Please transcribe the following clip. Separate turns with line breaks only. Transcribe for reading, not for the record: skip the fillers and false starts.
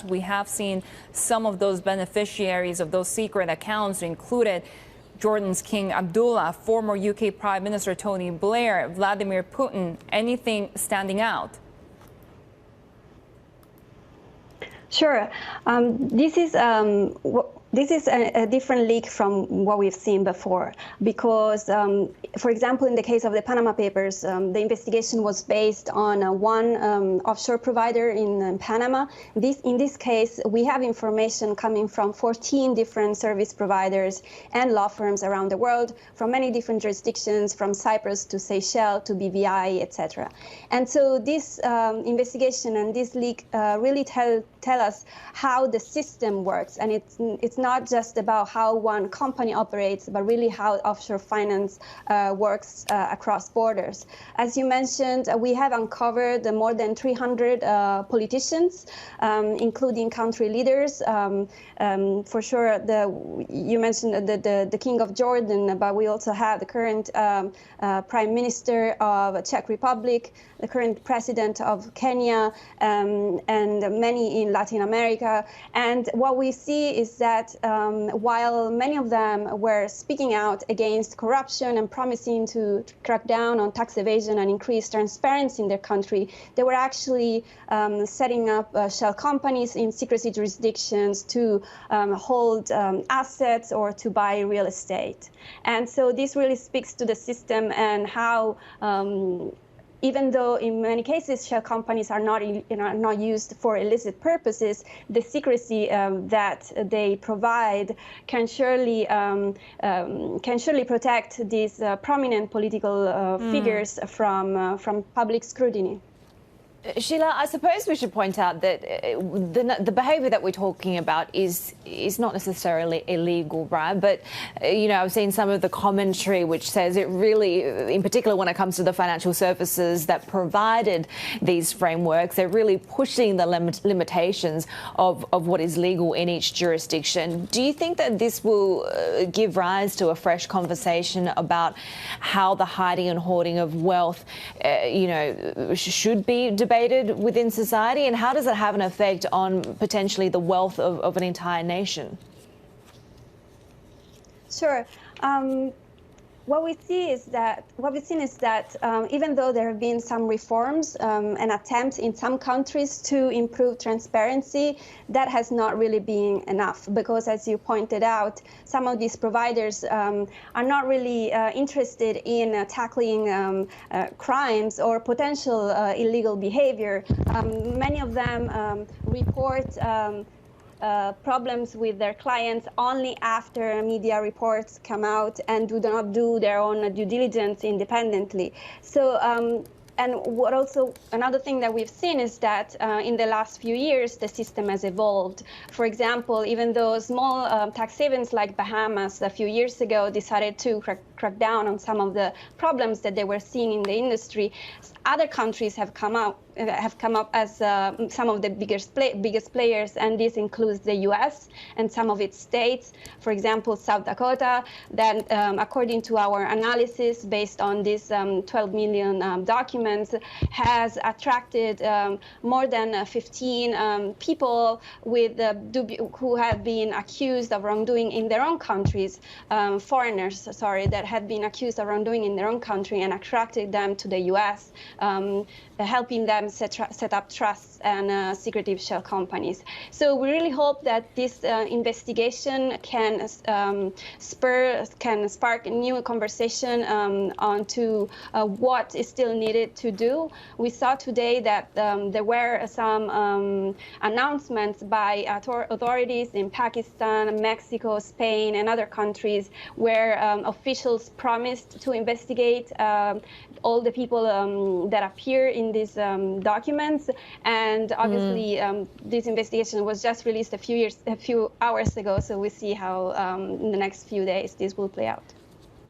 We have seen some of those beneficiaries of those secret accounts included Jordan's King Abdullah, former UK Prime Minister Tony Blair, Vladimir Putin. Anything standing out?
Sure. This is a different leak from what we've seen before, because, for example, in the case of the Panama Papers, the investigation was based on one offshore provider in Panama. In this case, we have information coming from 14 different service providers and law firms around the world, from many different jurisdictions, from Cyprus to Seychelles to BVI, etc. And so this investigation and this leak really tell us how the system works, and it's not just about how one company operates, but really how offshore finance works across borders. As you mentioned, we have uncovered more than 300 politicians, including country leaders. For sure, you mentioned the King of Jordan, but we also have the current Prime Minister of Czech Republic, the current President of Kenya, and many in Latin America. And what we see is that while many of them were speaking out against corruption and promising to crack down on tax evasion and increase transparency in their country, they were actually setting up shell companies in secrecy jurisdictions to hold assets or to buy real estate. And so this really speaks to the system and how even though in many cases shell companies are not used for illicit purposes, the secrecy that they provide can surely protect these prominent political figures from public scrutiny.
Sheila, I suppose we should point out that the behaviour that we're talking about is not necessarily illegal, right? But, you know, I've seen some of the commentary which says it really, in particular when it comes to the financial services that provided these frameworks, they're really pushing the limitations of what is legal in each jurisdiction. Do you think that this will give rise to a fresh conversation about how the hiding and hoarding of wealth, you know, should be debated within society, and how does it have an effect on potentially the wealth of an entire nation?
Sure. What we've seen is that even though there have been some reforms and attempts in some countries to improve transparency, that has not really been enough, because as you pointed out, some of these providers are not really interested in tackling crimes or potential illegal behavior. Many of them report problems with their clients only after media reports come out and do not do their own due diligence independently. So, and another thing that we've seen is that in the last few years, the system has evolved. For example, even though small tax havens like Bahamas a few years ago decided to crack down on some of the problems that they were seeing in the industry, other countries have come up as some of the biggest players, and this includes the U.S. and some of its states. For example, South Dakota, that according to our analysis based on these 12 million documents, has attracted more than 15 people who have been accused of wrongdoing in their own countries, foreigners, sorry, that had been accused of wrongdoing in their own country, and attracted them to the U.S., helping them set up trusts and secretive shell companies. So we really hope that this investigation can spark a new conversation onto what is still needed to do. We saw today that there were some announcements by authorities in Pakistan, Mexico, Spain, and other countries where officials promised to investigate all the people that appear in these documents. And obviously, this investigation was just released a few hours ago. So we'll see how in the next few days this will play out.